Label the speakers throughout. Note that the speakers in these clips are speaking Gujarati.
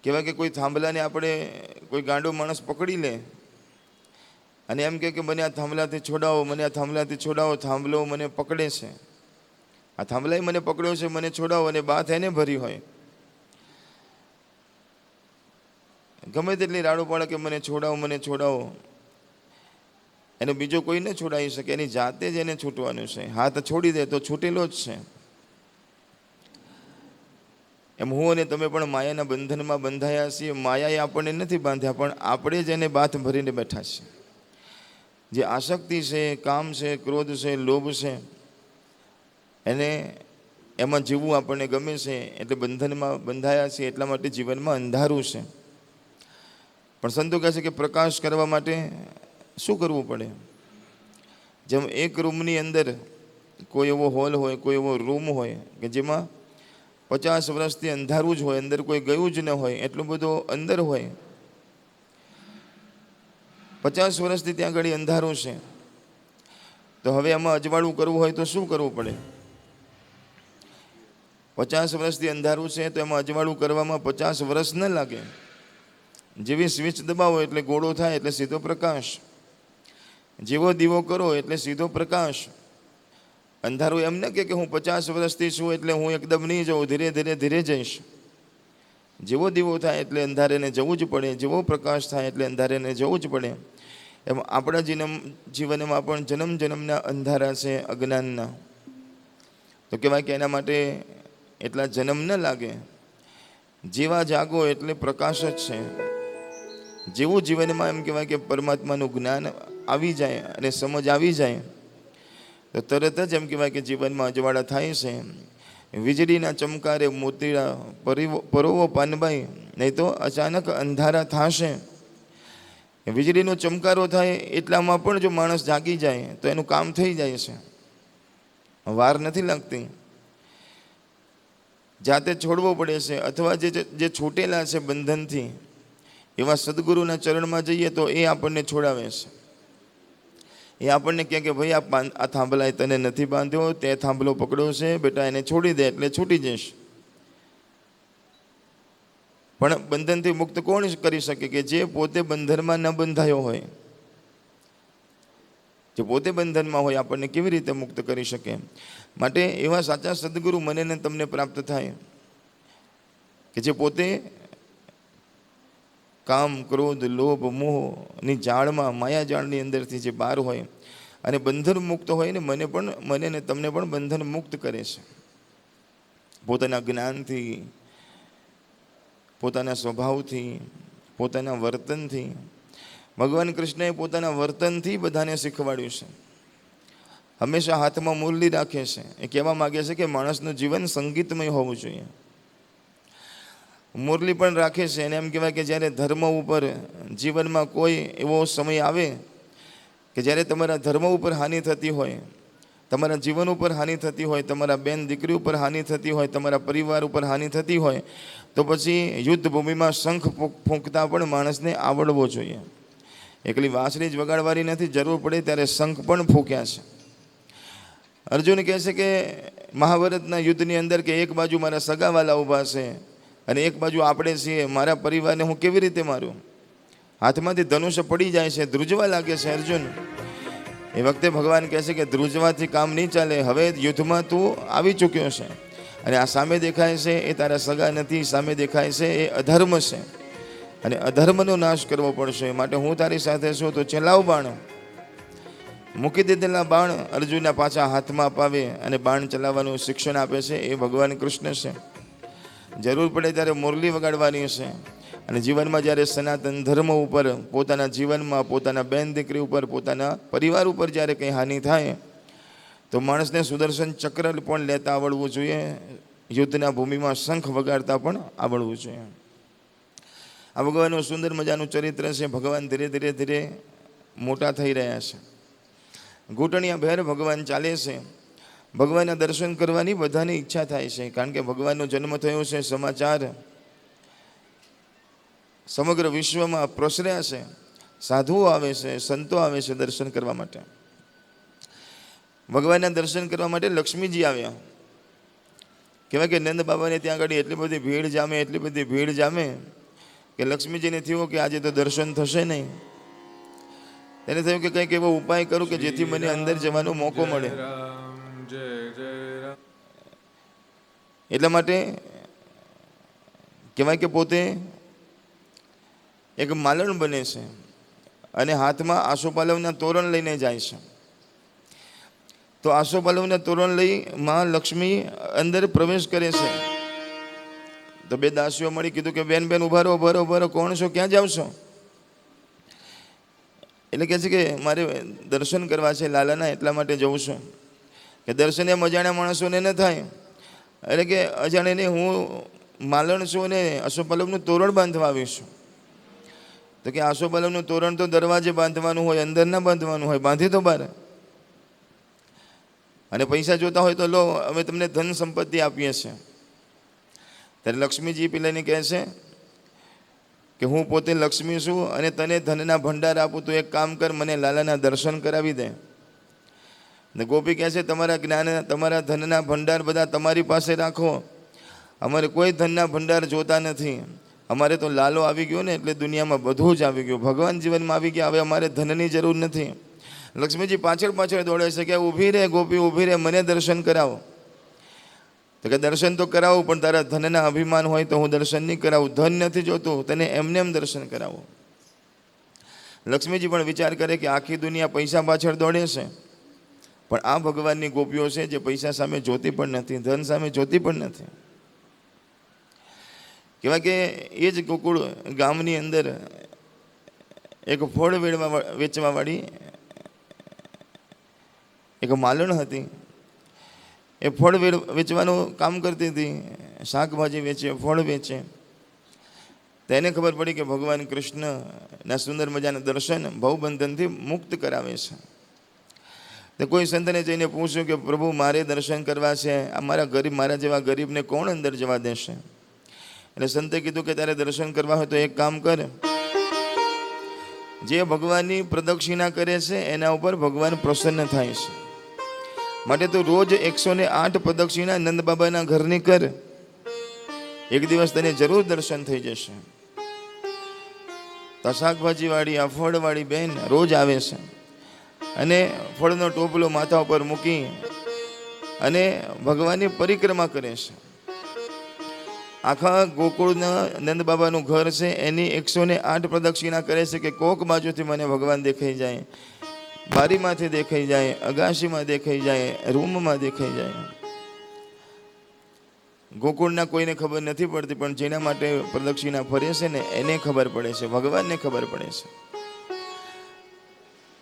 Speaker 1: કહેવાય કે કોઈ થાંભલાને આપણે કોઈ ગાંડો માણસ પકડી લે અને એમ કે મને આ થાંભલાથી છોડાવો, મને આ થાંભલાથી છોડાવો, થાંભલો મને પકડે છે, આ થાંભલાએ મને પકડ્યો છે, મને છોડાવો, અને બાથ એને ભરી હોય, ગમે તેટલી રાડો પાડે કે મને છોડાવો, મને છોડાવો, એને બીજો કોઈ ન છોડાવી શકે, એની જાતે જ એને છૂટવાનું છે. હાથ છોડી દે તો છૂટેલો જ છે. એમ હું અને તમે પણ માયાના બંધનમાં બંધાયા છીએ. માયાએ આપણને નથી બાંધ્યા, પણ આપણે જ એને બાથ ભરીને બેઠા છીએ. જે આસક્તિ છે, કામ છે, ક્રોધ છે, લોભ છે, એને એમાં જીવવું આપણને ગમે છે, એટલે બંધનમાં બંધાયા છીએ. એટલા માટે જીવનમાં અંધારું છે. પણ સંતો કહે છે કે પ્રકાશ કરવા માટે શું કરવું પડે? જેમ એક રૂમની અંદર કોઈ એવો હોલ હોય, કોઈ એવો રૂમ હોય કે જેમાં 50 વર્ષથી અંધારું જ હોય, અંદર કોઈ ગયું જ ન હોય, એટલું બધું અંદર હોય, 50 વર્ષથી ત્યાં આગળ અંધારું છે. તો હવે આમાં અજવાળું કરવું હોય તો શું કરવું પડે? 50 વર્ષથી અંધારું છે તો એમાં અજવાળું કરવામાં 50 વર્ષ ન લાગે. જેવી સ્વિચ દબાવો એટલે ગોળો થાય એટલે સીધો પ્રકાશ, જેવો દીવો કરો એટલે સીધો પ્રકાશ. અંધારું એમ ન કે હું 50 વર્ષથી છું એટલે હું એકદમ નહીં જાઉં, ધીરે ધીરે ધીરે જઈશ. જેવો દીવો થાય એટલે અંધારેને જવું જ પડે, જેવો પ્રકાશ થાય એટલે અંધારેને જવું જ પડે. એમ આપણા જીવનમાં પણ જન્મ જન્મના અંધારા છે, અજ્ઞાનના. તો કહેવાય કે એના માટે એટલા જન્મ ન લાગે. જેવા જાગો એટલે પ્રકાશ જ છે. જેવું જીવનમાં એમ કહેવાય કે પરમાત્માનું જ્ઞાન આવી જાય અને સમજ આવી જાય તો તરત જ એમ કહેવાય કે જીવનમાં અજવાળા થાય છે. વીજળીના ચમકારે મોતીડા પરોવો પાનબાઈ, નહીં તો અચાનક અંધારા થશે. વીજળીનો ચમકારો થાય એટલામાં પણ જો માણસ જાગી જાય તો એનું કામ થઈ જાય છે, વાર નથી લાગતી. જાતે છોડવો પડે છે, અથવા જે છૂટેલા છે બંધનથી, એવા સદગુરુના ચરણમાં જઈએ તો એ આપણને છોડાવે છે. એ આપણને કહે કે ભાઈ આ થાંભલાએ તને નથી બાંધ્યો, તે થાંભલો પકડ્યો છે, બેટા એને છોડી દે એટલે છૂટી જઈશ. પણ બંધનથી મુક્ત કોણ કરી શકે? કે જે પોતે બંધનમાં ન બંધાયો હોય. જે પોતે બંધનમાં હોય આપણને કેવી રીતે મુક્ત કરી શકે? માટે એવા સાચા સદગુરુ મને ને તમને પ્રાપ્ત થાય કે જે પોતે કામ, ક્રોધ, લોભ, મોહની જાળમાં, માયા જાળની અંદરથી જે બહાર હોય અને બંધન મુક્ત હોય ને મને ને તમને પણ બંધન મુક્ત કરે છે. પોતાના જ્ઞાનથી, પોતાના સ્વભાવથી, પોતાના વર્તનથી. ભગવાન કૃષ્ણએ પોતાના વર્તનથી બધાને શીખવાડ્યું છે. હંમેશા હાથમાં મુરલી રાખે છે. એ કહેવા માગે છે કે માણસનું જીવન સંગીતમય હોવું જોઈએ. મુરલી પણ રાખે છે અને એમ કહેવાય કે જ્યારે ધર્મ ઉપર જીવનમાં કોઈ એવો સમય આવે કે જ્યારે તમારા ધર્મ ઉપર હાનિ થતી હોય, તમારા જીવન ઉપર હાનિ થતી હોય, તમારા બેન દીકરી ઉપર હાનિ થતી હોય, તમારા પરિવાર ઉપર હાનિ થતી હોય, તો પછી યુદ્ધ ભૂમિમાં શંખ ફૂંકતા પણ માણસને આવડવો જોઈએ. એકલી વાંસળી જ વગાડવાની નથી, જરૂર પડે ત્યારે શંખ પણ ફૂંક્યા છે. અર્જુન કહે છે કે મહાભારતના યુદ્ધની અંદર કે એક બાજુ મારા સગાવાલા ઊભા છે અને એક બાજુ આપણે છીએ, મારા પરિવારને હું કેવી રીતે મારું? હાથમાંથી ધનુષ્ય પડી જાય છે, ધ્રુજવા લાગે છે અર્જુન. એ વખતે ભગવાન કહે છે કે ધ્રુજવાથી કામ નહીં ચાલે. હવે યુદ્ધમાં તું આવી ચૂક્યો છે અને આ સામે દેખાય છે એ તારા સગા નથી, સામે દેખાય છે એ અધર્મ છે અને અધર્મનો નાશ કરવો પડશે. માટે હું તારી સાથે છું, તો ચલાવ બાણ. મૂકી દીધેલા બાણ અર્જુનના પાછા હાથમાં અપાવે અને બાણ ચલાવવાનું શિક્ષણ આપે છે એ ભગવાન કૃષ્ણ છે. જરૂર પડે ત્યારે મુરલી વગાડવાની છે. અને જીવનમાં જ્યારે સનાતન ધર્મ ઉપર, પોતાના જીવનમાં, પોતાના બેન દીકરી ઉપર, પોતાના પરિવાર ઉપર જ્યારે કંઈ હાનિ થાય તો માણસને સુદર્શન ચક્ર પણ લેતા આવડવું જોઈએ, યુદ્ધના ભૂમિમાં શંખ વગાડતા પણ આવડવું જોઈએ. આ ભગવાનનું સુંદર મજાનું ચરિત્ર છે. ભગવાન ધીરે ધીરે ધીરે મોટા થઈ રહ્યા છે. ઘૂંટણિયા ભેર ભગવાન ચાલે છે. ભગવાનના દર્શન કરવાની બધાની ઈચ્છા થાય છે, કારણ કે ભગવાનનો જન્મ થયો છે. સમાચાર સમગ્ર વિશ્વમાં પ્રસર્યા છે. સાધુઓ આવે છે, સંતો આવે છે દર્શન કરવા માટે. ભગવાનના દર્શન કરવા માટે લક્ષ્મીજી આવ્યા. કહેવાય કે નંદ બાબાને ત્યાં આગળ એટલી બધી ભીડ જામે, એટલી બધી ભીડ જામે કે લક્ષ્મીજીને થયું કે આજે તો દર્શન થશે નહીં. તેને થયું કે કંઈક એવો ઉપાય કરું કે જેથી મને અંદર જવાનો મોકો મળે. એટલા માટે કહેવાય કે પોતે એક માલણ બને છે અને હાથમાં આસોપાલવના તોરણ લઈને જાય છે. તો આસોપાલવના તોરણ લઈ માં લક્ષ્મી અંદર પ્રવેશ કરે છે. તો બે દાસીઓ મળી કીધું કે બેન બેન ઉભા રહો, ઉભા રહો, કોણ છો, ક્યાં જાવ છો? એટલે કહે છે કે મારે દર્શન કરવા છે લાલાના, એટલા માટે જઉં છું. કે દર્શન એમ અજાણ્યા માણસોને ન થાય. એટલે કે અજાણ્યાને હું માલણ છું અને આસોપાલવનું તોરણ બાંધવા આવીશું. તો કે આસોપાલવનું તોરણ તો દરવાજે બાંધવાનું હોય, અંદર ના બાંધવાનું હોય, બાંધી તો બહાર. અને પૈસા જોતા હોય તો લો, અમે તમને ધન સંપત્તિ આપીએ છીએ. ત્યારે લક્ષ્મીજી પેલાને કહે છે કે હું પોતે લક્ષ્મી છું અને તને ધનના ભંડાર આપું, તો એક કામ કર, મને લાલાના દર્શન કરાવી દે. ને ગોપી કહે છે તમારા જ્ઞાન, તમારા ધનના ભંડાર બધા તમારી પાસે રાખો, અમારે કોઈ ધનના ભંડાર જોતા નથી. અમારે તો લાલો આવી ગયો ને એટલે દુનિયામાં બધું જ આવી ગયું, ભગવાન જીવનમાં આવી ગયા, હવે અમારે ધનની જરૂર નથી. લક્ષ્મીજી પાછળ પાછળ દોડે છે કે ઊભી રહે ગોપી, ઊભી રહે, મને દર્શન કરાવો. તો કે દર્શન તો કરાવું, પણ તારા ધનના અભિમાન હોય તો હું દર્શન નહીં કરાવું, ધન નથી જોતું, તને એમને એમ દર્શન કરાવો. લક્ષ્મીજી પણ વિચાર કરે કે આખી દુનિયા પૈસા પાછળ દોડે છે, પણ આ ભગવાનની ગોપીઓ છે જે પૈસા સામે જોતી પણ નથી, ધન સામે જોતી પણ નથી. કહેવાય કે એ જ ગોકુળ ગામની અંદર એક ફળ વેચવાવાળી એક માલણ હતી. એ ફળ વેચવાનું કામ કરતી હતી, શાકભાજી વેચે, ફળ વેચે. તેને ખબર પડી કે ભગવાન કૃષ્ણના સુંદર મજાના દર્શન ભવબંધનથી મુક્ત કરાવે છે. તો કોઈ સંતને જઈને પૂછ્યું કે પ્રભુ મારે દર્શન કરવા છે, આ મારા જેવા ગરીબને કોણ અંદર જવા દેશે? એટલે સંતે કીધું કે તારે દર્શન કરવા હોય તો એક કામ કર, જે ભગવાનની પ્રદક્ષિણા કરે છે એના ઉપર ભગવાન પ્રસન્ન થાય છે. માટે તું રોજ 108 પ્રદક્ષિણા નંદ બાબાના ઘરની કર, એક દિવસ તને જરૂર દર્શન થઈ જશે. તો શાકભાજી વાળી, આ ફળવાળી બહેન રોજ આવે છે અને ફળનો ટોપલો માથા ઉપર મૂકી અને ભગવાનની પરિક્રમા કરે છે. આખા ગોકુળના નંદ બાબાનું ઘર છે એની 108 પ્રદક્ષિણા કરે છે કે કોક બાજુથી મને ભગવાન દેખાઈ જાય, બારીમાંથી દેખાઈ જાય, અગાશીમાં દેખાઈ જાય, રૂમમાં દેખાઈ જાય. ગોકુળના કોઈને ખબર નથી પડતી, પણ જેના માટે પ્રદક્ષિણા ફરે છે ને એને ખબર પડે છે, ભગવાનને ખબર પડે છે.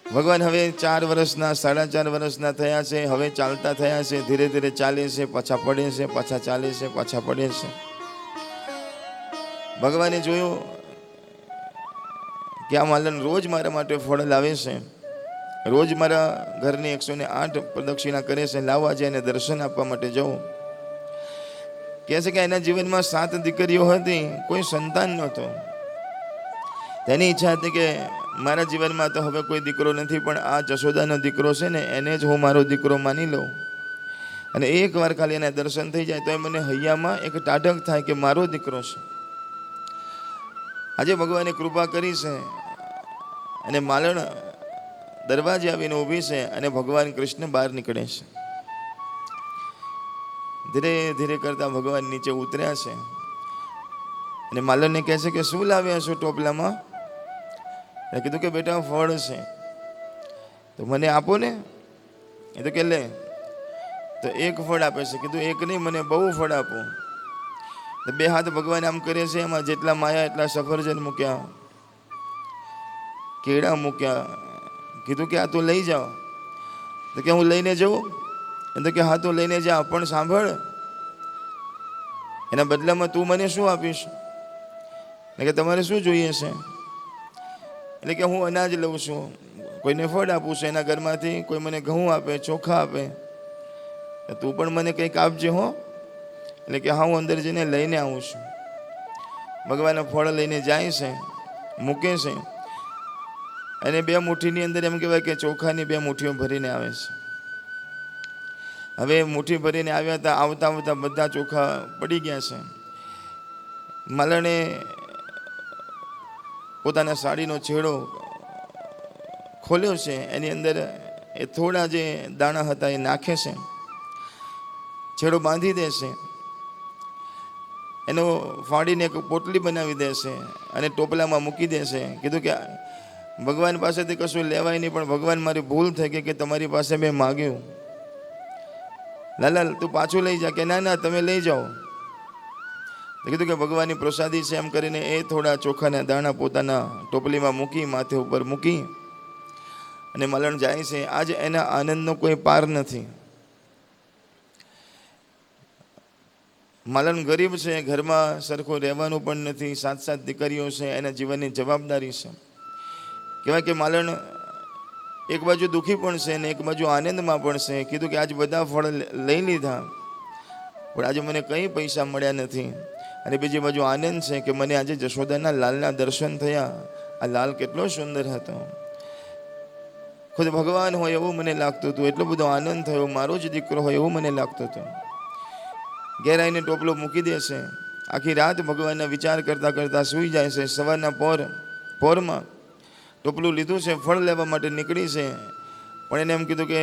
Speaker 1: ભગવાન હવે 4 વર્ષના, 4.5 વર્ષના થયા છે, હવે ચાલતા થયા છે, ધીરે ધીરે ચાલે છે, પાછા પડે છે, પાછા ચાલે છે, પાછા પડે છે. ભગવાને જોયું કે આ માલન રોજ મારા માટે ફળ લાવે છે, રોજ મારા ઘરની 108 પ્રદક્ષિણા કરે છે, લાવવા જાય એને દર્શન આપવા માટે જવું. કહે છે કે એના જીવનમાં 7 દીકરીઓ હતી, કોઈ સંતાન નહોતો. તેની ઈચ્છા હતી કે મારા જીવનમાં તો હવે કોઈ દીકરો નથી, પણ આ જશોદાનો દીકરો છે ને એને જ હું મારો દીકરો માની લઉં, અને એકવાર ખાલી એના દર્શન થઈ જાય તો એ મને હૈયામાં એક ટાઢક થાય કે મારો દીકરો છે. આજે ભગવાને કૃપા કરી છે અને માલણ દરવાજે આવીને ઊભી છે અને ભગવાન કૃષ્ણ બહાર નીકળે છે. ધીરે ધીરે કરતા ભગવાન નીચે ઉતર્યા છે અને માલણને કહે છે કે શું લાવ્યા છો ટોપલામાં? એ કીધું કે બેટા ફળ છે, તો મને આપો ને. એ તો કે લે, તો એક ફળ આપે છે. કીધું એક નહીં, મને બહુ ફળ આપો. તો 2 હાથ ભગવાન આમ કરે છે, એમાં જેટલા માયા એટલા સફરજન મૂક્યા, કેળા મૂક્યા. કીધું કે આ તું લઈ જાઓ. તો કે હું લઈને જાઉં? એ તો કે હા તું લઈને જા, પણ સાંભળ, એના બદલામાં તું મને શું આપીશ? એટલે કે તમારે શું જોઈએ છે? એટલે કે હું અનાજ લઉં છું, કોઈને ફળ આપું છું એના ઘરમાંથી, કોઈ મને ઘઉં આપે, ચોખા આપે, તું પણ મને કંઈક આપજે હો. એટલે કે હા હું અંદર જઈને લઈને આવું છું. ભગવાન ફળ લઈને જાય છે, મૂકે છે અને 2 મુઠ્ઠીની અંદર એમ કહેવાય કે ચોખાની 2 મુઠ્ઠીઓ ભરીને આવે છે. હવે મુઠ્ઠી ભરીને આવ્યા હતા, આવતા આવતા બધા ચોખા પડી ગયા છે. માલણે પોતાના સાડીનો છેડો ખોલ્યો છે, એની અંદર એ થોડા જે દાણા હતા એ નાખે છે, છેડો બાંધી દેશે, એનો ફાડીને એક પોટલી બનાવી દેશે અને ટોપલામાં મૂકી દેશે. કીધું કે ભગવાન પાસેથી કશું લેવાય નહીં, પણ ભગવાન મારી ભૂલ થઈ ગઈ કે તમારી પાસે મેં માગ્યું, લાલા તું પાછું લઈ જા. કે ના ના તમે લઈ જાઓ. કીધું કે ભગવાનની પ્રસાદી છે એમ કરીને એ થોડા ચોખાના દાણા પોતાના ટોપલીમાં મૂકી, માથે ઉપર મૂકી અને માલણ જાય છે. આજ એના આનંદનો કોઈ પાર નથી. માલણ ગરીબ છે, ઘરમાં સરખું રહેવાનું પણ નથી, 7 દીકરીઓ છે, એના જીવનની જવાબદારી છે. કહેવાય કે માલણ એક બાજુ દુઃખી પણ છે ને એક બાજુ આનંદમાં પણ છે. કીધું કે આજ બધા ફળ લઈ લીધા, પણ આજે મને કંઈ પૈસા મળ્યા નથી. અને બીજી બાજુ આનંદ છે કે મને આજે જશોદાના લાલના દર્શન થયા. આ લાલ કેટલો સુંદર હતો, ખુદ ભગવાન હોય એવું મને લાગતું હતું. એટલો બધો આનંદ થયો, મારો જ દીકરો હોય એવું મને લાગતું હતું. ઘેર આવીને ટોપલો મૂકી દેશે, આખી રાત ભગવાનના વિચાર કરતાં કરતાં સૂઈ જાય છે. સવારના પોરમાં ટોપલું લીધું છે, ફળ લેવા માટે નીકળી છે, પણ એને એમ કીધું કે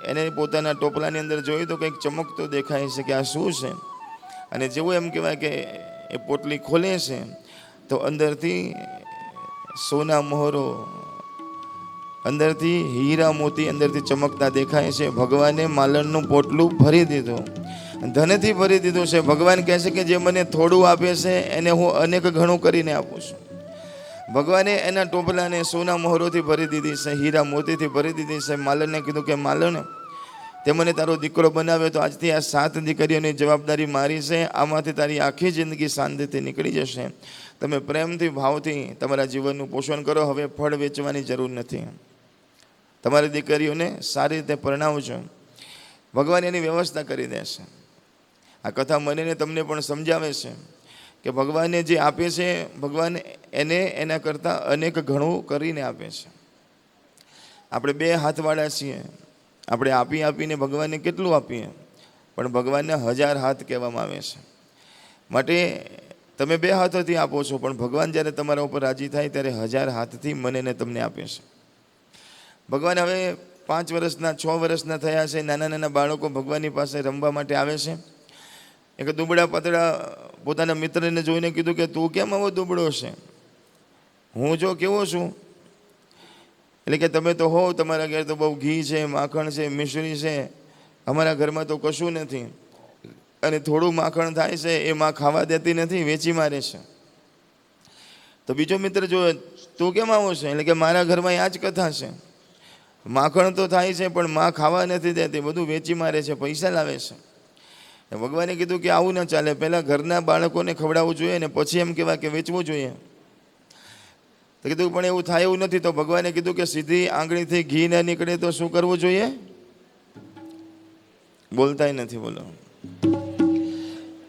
Speaker 1: એને પોતાના ટોપલાની અંદર જોયું તો કંઈક ચમકતો દેખાય છે કે આ શું છે. અને જેવું એમ કહેવાય કે એ પોટલી ખોલે છે તો અંદરથી સોના મોહરો, અંદરથી હીરા મોતી અંદરથી ચમકતા દેખાય છે. ભગવાને માલણનું પોટલું ભરી દીધું, ધનથી ભરી દીધું છે. ભગવાન કહે છે કે જે મને થોડું આપે છે એને હું અનેક ઘણું કરીને આપું છું. ભગવાને એના ટોપલાને સોના મોહરોથી ભરી દીધી છે, હીરા મોતીથી ભરી દીધી છે. માલણને કીધું કે માલણ, તે મને તારો દીકરો બનાવ્યો તો આજથી આ 7 દીકરીઓની જવાબદારી મારી છે. આમાંથી તારી આખી જિંદગી શાંતિથી નીકળી જશે. તમે પ્રેમથી ભાવથી તમારા જીવનનું પોષણ કરો. હવે ફળ વેચવાની જરૂર નથી. તમારી દીકરીઓને સારી રીતે પરણાવજો, ભગવાન એની વ્યવસ્થા કરી દેશે. આ કથા મને ને તમને પણ સમજાવે છે કે ભગવાને જે આપે છે, ભગવાન એને એના કરતાં અનેક ઘણું કરીને આપે છે. આપણે 2 હાથવાળા છીએ, આપણે આપીને ભગવાનને કેટલું આપીએ, પણ ભગવાનને 1000 હાથ કહેવામાં આવે છે. માટે તમે 2 હાથોથી આપો છો, પણ ભગવાન જ્યારે તમારા ઉપર રાજી થાય ત્યારે 1000 હાથથી મને ને તમને આપે છે. ભગવાન હવે 5 વર્ષના 6 વર્ષના થયા છે. નાના નાના બાળકો ભગવાનની પાસે રમવા માટે આવે છે. એક દુબળા પતળા પોતાના મિત્રને જોઈને કીધું કે તું કેમ આવો દુબળો છે, હું જો કેવો છું. એટલે કે તમે તો હો, તમારા ઘેર તો બહુ ઘી છે, માખણ છે, મિશ્રી છે, અમારા ઘરમાં તો કશું નથી. અને થોડું માખણ થાય છે એ માં ખાવા દેતી નથી, વેચી મારે છે. તો બીજો મિત્ર જો તું કેમ આવો છે, એટલે કે મારા ઘરમાં આ જ કથા છે, માખણ તો થાય છે પણ માં ખાવા નથી દેતી, બધું વેચી મારે છે, પૈસા લાવે છે. ભગવાને કીધું કે આવું ના ચાલે, પહેલાં ઘરના બાળકોને ખવડાવવું જોઈએ ને પછી એમ કહેવાય કે વેચવું જોઈએ. તો કીધું પણ એવું થાય એવું નથી. તો ભગવાને કીધું કે સીધી આંગળીથી ઘી ના નીકળે તો શું કરવું જોઈએ? બોલતાય નથી, બોલો.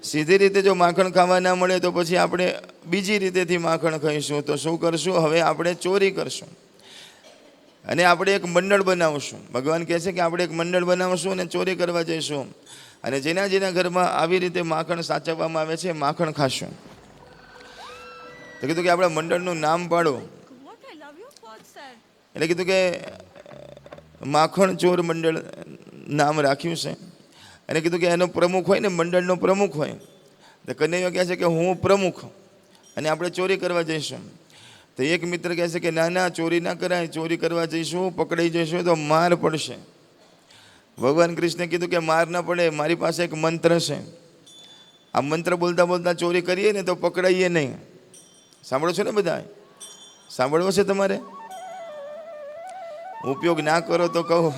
Speaker 1: સીધી રીતે જો માખણ ખાવા ના મળે તો પછી આપણે બીજી રીતેથી માખણ ખાઈશું. તો શું કરશું? હવે આપણે ચોરી કરશું અને આપણે એક મંડળ બનાવશું. ભગવાન કહે છે કે આપણે એક મંડળ બનાવશું અને ચોરી કરવા જઈશું. અને જેના જેના ઘરમાં આવી રીતે માખણ સાચવવામાં આવે છે, માખણ ખાશું. તો કીધું કે આપણા મંડળનું નામ પાડો. એટલે કીધું કે માખણ ચોર મંડળ નામ રાખ્યું છે. અને કીધું કે એનો પ્રમુખ હોય ને, મંડળનો પ્રમુખ હોય. તો કનૈયો કહે છે કે હું પ્રમુખ અને આપણે ચોરી કરવા જઈશું. તો એક મિત્ર કહે છે કે ના ના, ચોરી ના કરાય, ચોરી કરવા જઈશું, પકડાઈ જઈશું તો માર પડશે. ભગવાન કૃષ્ણે કીધું કે માર ના પડે, મારી પાસે એક મંત્ર છે, આ મંત્ર બોલતા બોલતા ચોરી કરીએ ને તો પકડાઈએ નહીં. સાંભળો છો ને બધા? સાંભળવો છે તમારે? ઉપયોગ ના કરો તો કહો.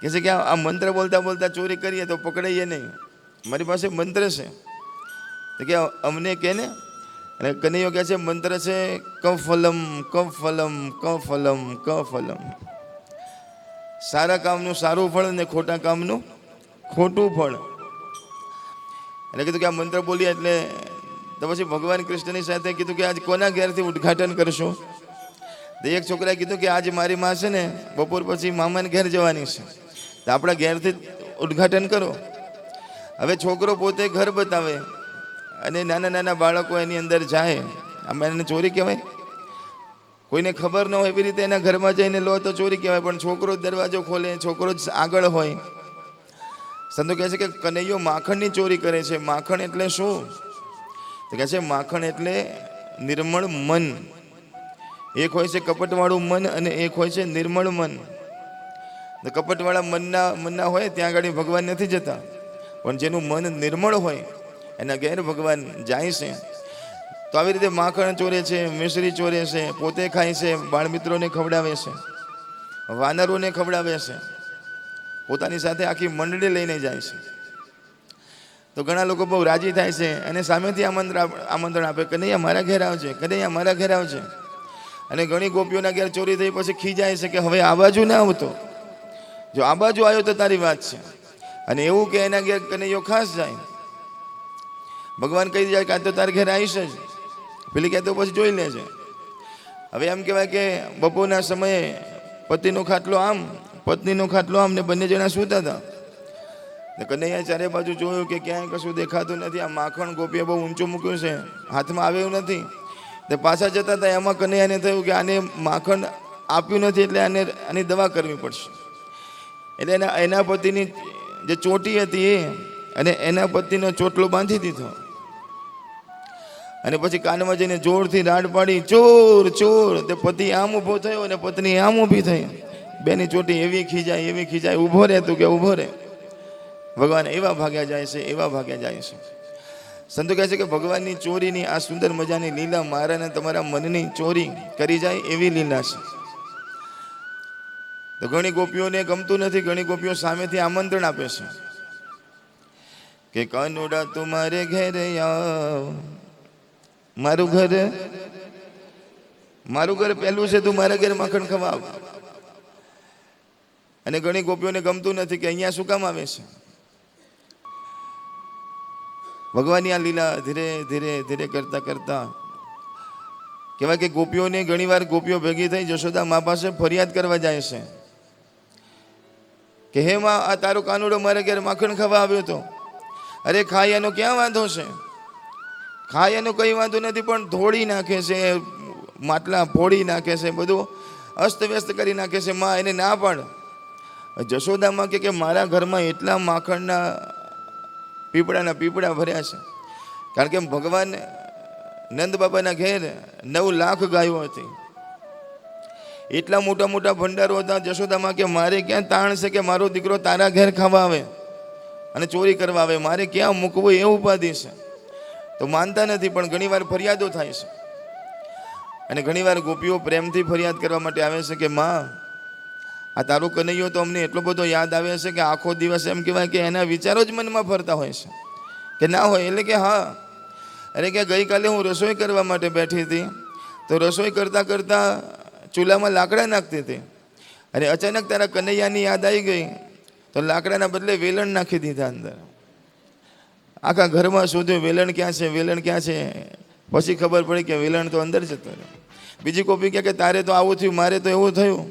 Speaker 1: કહે છે કે આ મંત્ર બોલતા બોલતા ચોરી કરીએ તો પકડાઈએ નહીં, મારી પાસે મંત્ર છે. તો કે અમને કે ને. અને કનૈયો કહે છે મંત્ર છે કફલમ કફલમ કફલમ કફલમ. સારા કામનું સારું ફળ ને ખોટા કામનું ખોટું ફળ. એટલે કીધું કે આ મંત્ર બોલીએ એટલે તો પછી ભગવાન કૃષ્ણની સાથે કીધું કે આજ કોના ઘેરથી ઉદ્ઘાટન કરશો? તો એક છોકરાએ કીધું કે આજે મારી માં છે ને બપોર પછી મામાને ઘેર જવાની છે, તો આપણા ઘેરથી ઉદ્ઘાટન કરો. હવે છોકરો પોતે ઘર બતાવે અને નાના નાના બાળકો એની અંદર જાય, આમાં એને ચોરી કહેવાય? કોઈને ખબર ન હોય એવી રીતે એના ઘરમાં જઈને લો તો ચોરી કહેવાય, પણ છોકરો જ દરવાજો ખોલે, છોકરો જ આગળ હોય. સંતો કહે છે કે કનૈયો માખણની ચોરી કરે છે. માખણ એટલે શું? તો કહે છે માખણ એટલે નિર્મળ મન. એક હોય છે કપટવાળું મન અને એક હોય છે નિર્મળ મન. તો કપટવાળા મનના હોય ત્યાં આગળ ભગવાન નથી જતા, પણ જેનું મન નિર્મળ હોય એના ઘેર ભગવાન જાય છે. તો આવી રીતે માખણ ચોરે છે, મિશ્રી ચોરે છે, પોતે ખાય છે, બાળ મિત્રોને ખવડાવે છે, વાનરોને ખવડાવે છે, પોતાની સાથે આખી મંડળી લઈને જાય છે. તો ઘણા લોકો બહુ રાજી થાય છે અને સામેથી આમંત્રણ આપે, કનૈયા મારા ઘેર આવજે, કનૈયા મારા ઘેર આવજે. અને ઘણી ગોપીઓના ઘેર ચોરી થઈ પછી ખીજાય છે કે હવે આ બાજુ ના આવતો, જો આ બાજુ આવ્યો તો તારી વાત છે. અને એવું કે એના ઘેર કનૈયો ખાસ જાય. ભગવાન કહી જાય કે આ તો તારા ઘેર આવીશ જ, પેલી કહેતો પછી જોઈ લેજે. હવે એમ કહેવાય કે બપોરના સમયે પતિનો ખાટલો આમ, પત્નીનો ખાટલો આમ, ને બંને જણા સૂતા હતા. કનૈયા ચારે બાજુ જોયું કે ક્યાંય કશું દેખાતું નથી. આ માખણ ગોપીએ બહુ ઊંચું મૂક્યું છે, હાથમાં આવ્યું નથી. તે પાછા જતા હતા, એમાં કનૈયાને થયું કે આને માખણ આપ્યું નથી એટલે આની દવા કરવી પડશે. એટલે એના પતિની જે ચોટી હતી એ અને એના પતિનો ચોટલો બાંધી દીધો. અને પછી કાનમાં જઈને જોરથી રાડ પાડી, ચોર ચોર. તે પતિ આમ ઊભો થયો અને પત્ની આમ ઊભી થઈ. બેની ચોટી એવી ખીજાય, ઊભો રહે તું કે ઊભો રહે. ભગવાન એવા ભાગ્યા જાય છે, એવા ભાગ્યા જાય છે. સંતો કહે છે કે ભગવાનની ચોરીની આ સુંદર મજાની લીલા મારા ને તમારા મનની ચોરી કરી જાય એવી લીલા છે. તો ઘણી ગોપીઓને ગમતું નથી, ઘણી ગોપીઓ સામેથી આમંત્રણ આપે છે કે કાનુડા તું મારે ઘેરે આવ, મારું ઘર પહેલું છે, તું મારા ઘેર માખણ ખવાવ. અને ઘણી ગોપીઓને ગમતું નથી કે અહીંયા શું કામ આવે છે. ભગવાનની આ લીલા ધીરે ધીરે ધીરે કરતા કરતા કહેવાય કે ગોપીઓને ઘણી વાર ગોપીઓ ભેગી થઈ જશોદા મા પાસે ફરિયાદ કરવા જાય છે કે હે માં, આ તારો કાનુડો મારા ઘેર માખણ ખાવા આવ્યો હતો. અરે ખાય એનો ક્યાં વાંધો છે, ખાય એનો કંઈ વાંધો નથી, પણ ધોળી નાખે છે, માટલા ફોડી નાખે છે, બધું અસ્તવ્યસ્ત કરી નાખે છે. માં એને ના પાડ. જશોદામાં કે મારા ઘરમાં એટલા માખણના પીપળા ભર્યા છે. કારણ કે ભગવાન નંદ બાબાના ઘેર 9 લાખ ગાયો હતી, એટલા મોટા મોટા ભંડારો હતા. જશોદામાં કે મારે ક્યાં તાણ છે કે મારો દીકરો તારા ઘેર ખાવા આવે અને ચોરી કરવા આવે, મારે ક્યાં મૂકવું એ ઉપાધિ છે. તો માનતા નથી, પણ ઘણીવાર ફરિયાદો થાય છે. અને ઘણીવાર ગોપીઓ પ્રેમથી ફરિયાદ કરવા માટે આવે છે કે માં, આ તારો કનૈયો તો અમને એટલો બધો યાદ આવે છે કે આખો દિવસ એમ કહેવાય કે એના વિચારો જ મનમાં ફરતા હોય છે કે ના હોય. એટલે કે હા, અરે કે ગઈકાલે હું રસોઈ કરવા માટે બેઠી હતી, તો રસોઈ કરતાં કરતાં ચૂલામાં લાકડા નાખતી હતી અને અચાનક તારા કનૈયાની યાદ આવી ગઈ, તો લાકડાના બદલે વેલણ નાખી દીધા અંદર. આખા ઘરમાં શોધ્યું વેલણ ક્યાં છે, વેલણ ક્યાં છે. પછી ખબર પડી કે વેલણ તો અંદર જતો રહ્યો. બીજી કોપી કહે કે તારે તો આવું થયું, મારે તો એવું થયું.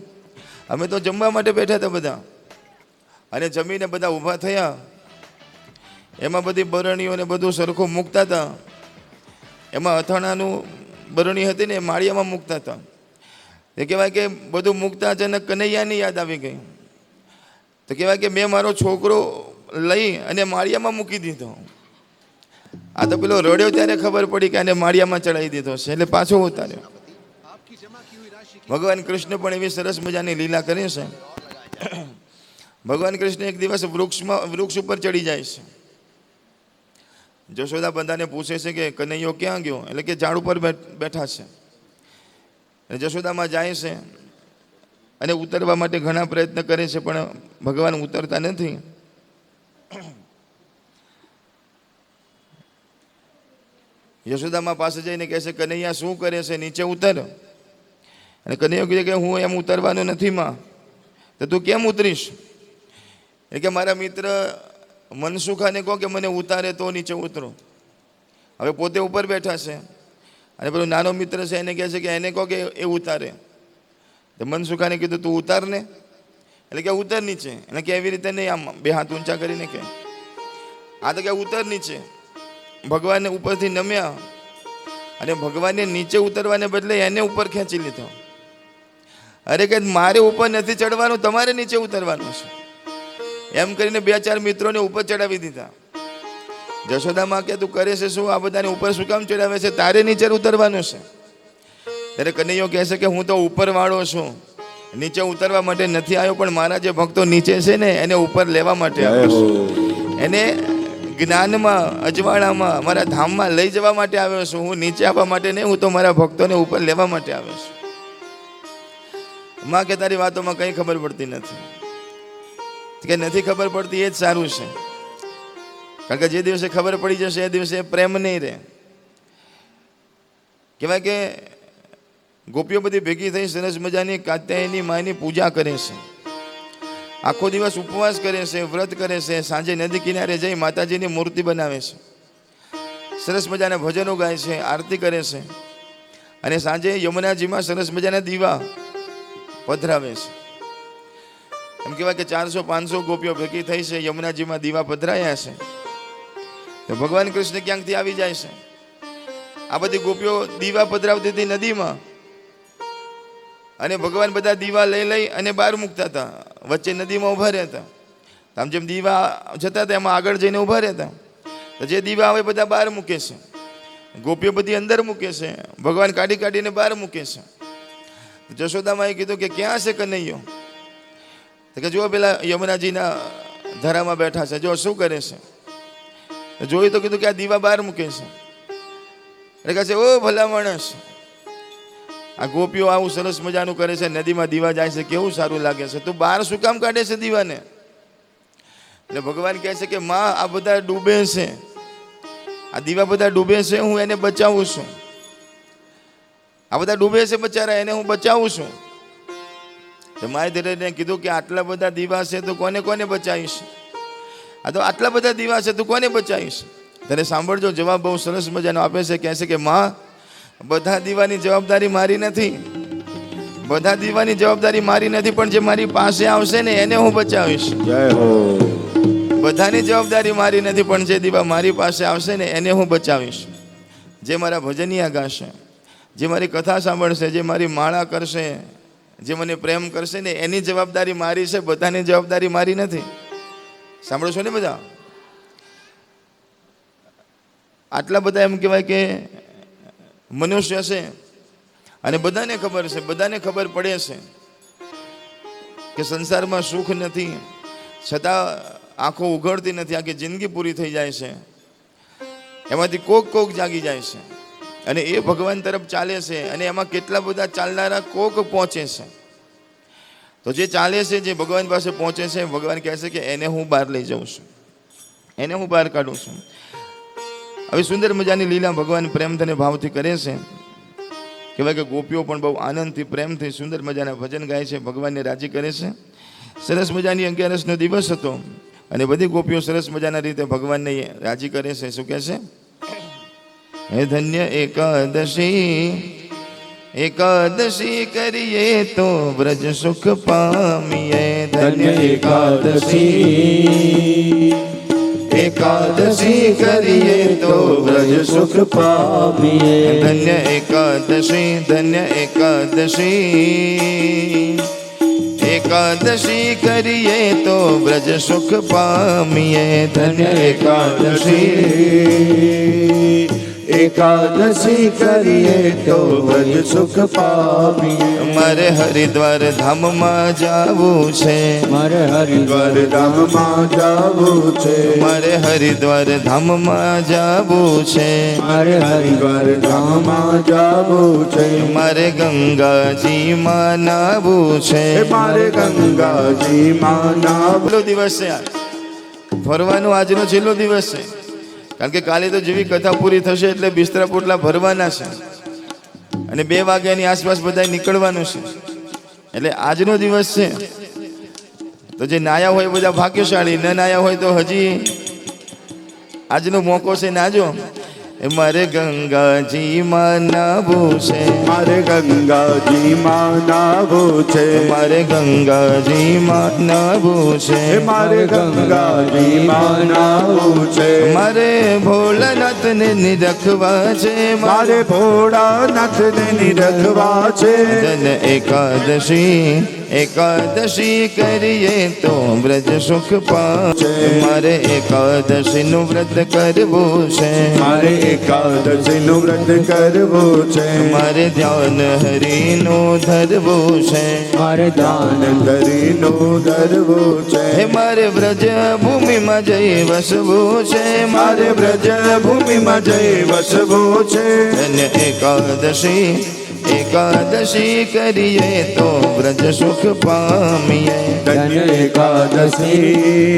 Speaker 1: અમે તો જમવા માટે બેઠા હતા બધા, અને જમીને બધા ઊભા થયા, એમાં બધી બરણીઓને બધું સરખું મૂકતા હતા. એમાં અથાણાનું બરણી હતી ને માળિયામાં મૂકતા હતા. એ કહેવાય કે બધું મૂકતા અચાનક કનૈયાની યાદ આવી ગઈ. તો કહેવાય કે મેં મારો છોકરો લઈ અને માળિયામાં મૂકી દીધો. આ તો પેલો રડ્યો ત્યારે ખબર પડી કે આને માળિયામાં ચડાવી દીધો છે, એટલે પાછો ઉતાર્યો. ભગવાન કૃષ્ણ પણ એવી સરસ મજાની લીલા કરે છે. ભગવાન કૃષ્ણ એક દિવસ વૃક્ષ ઉપર ચડી જાય છે. જશોદા બધાને પૂછે છે કે કનૈયો ક્યાં ગયો, એટલે કે ઝાડ ઉપર બેઠા છે. જશોદામાં જાય છે અને ઉતરવા માટે ઘણા પ્રયત્ન કરે છે, પણ ભગવાન ઉતરતા નથી. યશોદામાં પાસે જઈને કહે છે કનૈયા શું કરે છે, નીચે ઉતર. અને કનૈયો કહે કે હું એમ ઉતરવાનું નથી માં. તો તું કેમ ઉતરીશ? એટલે કે મારા મિત્ર મનસુખાને કહો કે મને ઉતારે તો નીચે ઉતરો. હવે પોતે ઉપર બેઠા છે અને પેલો નાનો મિત્ર છે એને કહે છે કે એને કહો કે એ ઉતારે. તો મનસુખાને કીધું તું ઉતાર ને, એટલે કે ઉતર નીચે. એટલે કે એવી રીતે નહીં, આમ બે હાથ ઊંચા કરીને કે આ તો કે ઉતર નીચે. ભગવાનને ઉપરથી નમ્યા અને ભગવાનને નીચે ઉતરવાને બદલે એને ઉપર ખેંચી લીધો. અરે કે મારે ઉપર નથી ચડવાનું, તમારે નીચે ઉતરવાનું છે. એમ કરીને 2-4 મિત્રોને ઉપર ચડાવી દીધા. જશોદામાં કે તું કરે છે શું? આ બધાને ઉપર શું કામ ચડાવે છે? તારે નીચે ઉતરવાનું છે. ત્યારે કનૈયો કહે છે કે હું તો ઉપર વાળો છું, નીચે ઉતરવા માટે નથી આવ્યો, પણ મારા જે ભક્તો નીચે છે ને એને ઉપર લેવા માટે આવ્યો છું. એને જ્ઞાનમાં, અજવાળામાં, મારા ધામમાં લઈ જવા માટે આવ્યો છું. હું નીચે આવવા માટે નહીં, હું તો મારા ભક્તોને ઉપર લેવા માટે આવ્યો છું. માં કે તારી વાતોમાં કંઈ ખબર પડતી નથી. કે નથી ખબર પડતી એ જ સારું છે, કારણ કે જે દિવસે ખબર પડી જશે એ દિવસે પ્રેમ નહીં રહે. કહેવાય કે ગોપીઓ બધી ભેગી થઈ સરસ મજાની કાત્યાયની માની પૂજા કરે છે. આખો દિવસ ઉપવાસ કરે છે, વ્રત કરે છે. સાંજે નદી કિનારે જઈ માતાજીની મૂર્તિ બનાવે છે. સરસ મજાના ભજનો ગાય છે, આરતી કરે છે. અને સાંજે યમુનાજીમાં સરસ મજાના દીવા પધરાવે છે. એમ કહેવાય કે 400-500 ગોપીઓ ભેગી થઈ છે, યમુનાજીમાં દીવા પધરાયા છે. તો ભગવાન કૃષ્ણ ક્યાંકથી આવી જાય છે. આ બધી ગોપીઓ દીવા પધરાવતી હતી નદીમાં, અને ભગવાન બધા દીવા લઈ અને બહાર મૂકતા હતા. વચ્ચે નદીમાં ઊભા રહેતા. આમ જેમ દીવા જતા હતા એમાં આગળ જઈને ઊભા રહેતા. તો જે દીવા આવે બધા બહાર મૂકે છે, ગોપીઓ બધી અંદર મૂકે છે, ભગવાન કાઢીને બહાર મૂકે છે. જશોદામાએ કીધું કે ક્યાં છે કનૈયો? તો કે જો પેલા યમુનાજીના ધરામાં બેઠા છે, જો શું કરે છે. જોયું તો કીધું કે આ દીવા બહાર મૂકે છે. એટલે કહે છે ઓ ભલા માણસ, આ ગોપીઓ આવું સરસ મજાનું કરે છે, નદીમાં દીવા જાય છે, કેવું સારું લાગે છે, તું બહાર શું કામ કાઢે છે દીવાને? એટલે ભગવાન કહે છે કે માં આ બધા ડૂબે છે, આ દીવા બધા ડૂબે છે, હું એને બચાવું છું. આ બધા ડૂબે છે બચારા, એને હું બચાવું છું. તો માએ ધીરેને કીધું કે આટલા બધા દીવા છે તો કોને બચાવીશ? આ તો આટલા બધા દીવા છે તું કોને બચાવીશ? ત્યારે સાંભળજો, જવાબ બહુ સરસ મજાનો આપે છે. કહે છે કે માં, બધા દીવાની જવાબદારી મારી નથી, બધા દીવાની જવાબદારી મારી નથી, પણ જે મારી પાસે આવશે ને એને હું બચાવીશ. જય હો. બધાની જવાબદારી મારી નથી, પણ જે દીવા મારી પાસે આવશે ને એને હું બચાવીશ. જે મારા ભજનિયા ગાશે, જે મારી કથા સાંભળશે, જે મારી માળા કરશે, જે મને પ્રેમ કરશે ને એની જવાબદારી મારી છે, બધાની જવાબદારી મારી નથી. સાંભળો છો ને બધા? આટલા બધા એમ કહેવાય કે મનુષ્ય છે, અને બધાને ખબર છે, બધાને ખબર પડે છે કે સંસારમાં સુખ નથી, છતાં આંખો ઉઘડતી નથી. આખી જિંદગી પૂરી થઈ જાય છે, એમાંથી કોક જાગી જાય છે, અને એ ભગવાન તરફ ચાલે છે. અને એમાં કેટલા બધા ચાલનારા કોક પહોંચે છે. તો જે ચાલે છે, જે ભગવાન પાસે પહોંચે છે, ભગવાન કહે છે કે એને હું બહાર લઈ જાઉં છું, એને હું બહાર કાઢું છું. હવે સુંદર મજાની લીલા ભગવાન પ્રેમથી અને ભાવથી કરે છે. કહેવાય કે ગોપીઓ પણ બહુ આનંદથી, પ્રેમથી સુંદર મજાના ભજન ગાય છે, ભગવાનને રાજી કરે છે. સરસ મજાની 11નો દિવસ હતો, અને બધી ગોપીઓ સરસ મજાના રીતે ભગવાનને રાજી કરે છે. શું કહે છે? હે ધન્ય એકાદશી કરીએ તો વ્રજ સુખ પામીએ. ધન્ય એકાદશી કરીએ તો વ્રજ સુખ પામીએ. ધન્ય એકાદશી કરીએ તો વ્રજ સુખ પામીએ. ધન્ય
Speaker 2: એકાદશી કરીએ તો વ્રજ સુખ પામીએ.
Speaker 1: મારે હરિદ્વાર ધામમાં જાવું છે,
Speaker 2: મારે હરિદ્વાર ધામમાં જાવું છે,
Speaker 1: મારે હરિદ્વાર ધામમાં જાવું છે,
Speaker 2: મારે હરિદ્વાર ધામમાં જાવું છે,
Speaker 1: મારે ગંગાજીમાં નાવું છે,
Speaker 2: મારે ગંગાજીમાં નાવું.
Speaker 1: છેલ્લો દિવસ છે, ફરવાનો આજનો છેલ્લો દિવસ છે. કારણ કે કાલે તો જેવી કથા પૂરી થશે એટલે બિસ્તરા પોટલા ભરવાના છે, અને 2 વાગ્યાની આસપાસ બધા નીકળવાનું છે. એટલે આજનો દિવસ છે. તો જે નાયા હોય બધા ભાગ્યશાળી, ન નાયા હોય તો હજી આજનો મોકો છે, નાજો. મારે ગંગાજીમાં નાવું છે,
Speaker 2: મારે ગંગાજીમાં નાવું છે,
Speaker 1: મારે ગંગાજીમાં નાવું છે,
Speaker 2: મારે ગંગાજીમાં નાવું છે,
Speaker 1: મારે ભોળાનાથને નિરખવા છે,
Speaker 2: મારે ભોળાનાથને નિરખવા છે.
Speaker 1: જન એકાદશી કરીએ તો વ્રજ સુખ પામે. મારે એકાદશીનું વ્રત કરવું છે,
Speaker 2: મારે એકાદશીનું વ્રત કરવું છે,
Speaker 1: મારે ધ્યાન હરિનું ધરવું છે,
Speaker 2: મારે દાન ધરીનું ધરવું છે,
Speaker 1: હે મારે વ્રજ ભૂમિમાં જઈ વસવું છે,
Speaker 2: મારે બ્રજ ભૂમિમાં જઈ વસવું છે.
Speaker 1: અને એકાદશી કરીએ તો વ્રજ સુખ પામીએ.
Speaker 2: ધન્ય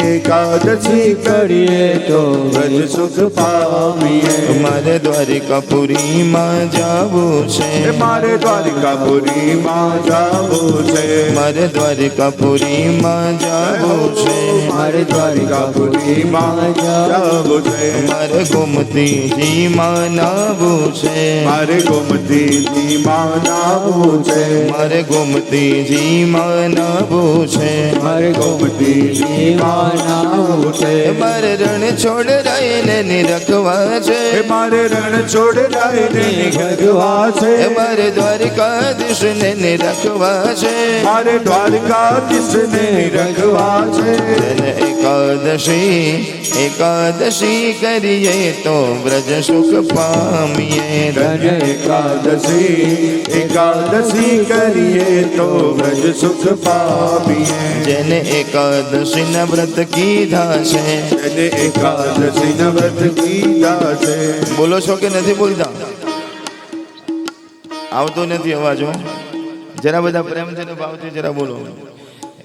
Speaker 2: એકાદશી કરીએ તો વ્રજ સુખ પામીએ.
Speaker 1: મારે દ્વારિકાપુરીમાં જાવું છે,
Speaker 2: મારે દ્વારિકાપુરીમાં જાવું છે,
Speaker 1: મારે દ્વારિકાપુરીમાં જાવું છે,
Speaker 2: મારે દ્વારિકાપુરીમાં જાવું છે,
Speaker 1: મારે ગોમતીજીમાં નાવું છે,
Speaker 2: મારે ગોમતીજીમાં નાવું છે,
Speaker 1: મારે ગોમતીજીમાં નાવું છે,
Speaker 2: મારે ગોમતીજીમાં નાવું છે,
Speaker 1: મારે રણ છોડ રહીને નિરખવા છે,
Speaker 2: મારે રણ છોડ રાયને નિરખવા છે,
Speaker 1: મારે દ્વારિકાધીશને નિરખવા છે,
Speaker 2: મારે દ્વારકાધીશને નિરખવા છે.
Speaker 1: અને એકાદશી કરીએ તો વ્રજ સુખ પામીએ.
Speaker 2: ધન્ય એકાદશી કરીએ તો વ્રજ સુખ પામીએ.
Speaker 1: જેને એકાદશીના વ્રત કીધા છે,
Speaker 2: એને એકાદશીના વ્રત કીધા છે.
Speaker 1: બોલો છો કે નથી બોલતા? આવતો નથી અવાજ હો. જરા બધા પ્રેમથી ને ભાવથી જરા બોલો.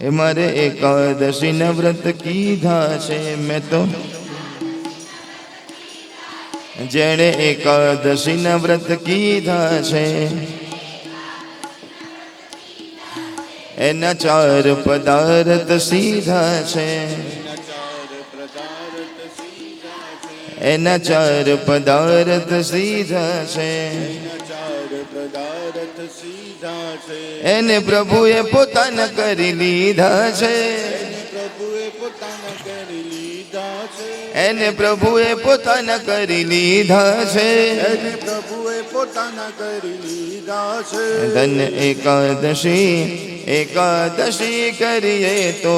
Speaker 1: એ મારે એકાદશીના વ્રત કીધા છે મેં તો, જેણે એકાદશીના વ્રત કીધા છે એના 4 પદાર્થ સીધા છે, એના 4 પદાર્થ સીધા છે, એને પ્રભુએ પોતાના કરી લીધા છે, એને પ્રભુએ પોતાના કરી લીધા છે.
Speaker 2: પ્રભુએ પોતાના કરી લીધા છે.
Speaker 1: ધન્ય એકાદશી કરીએ તો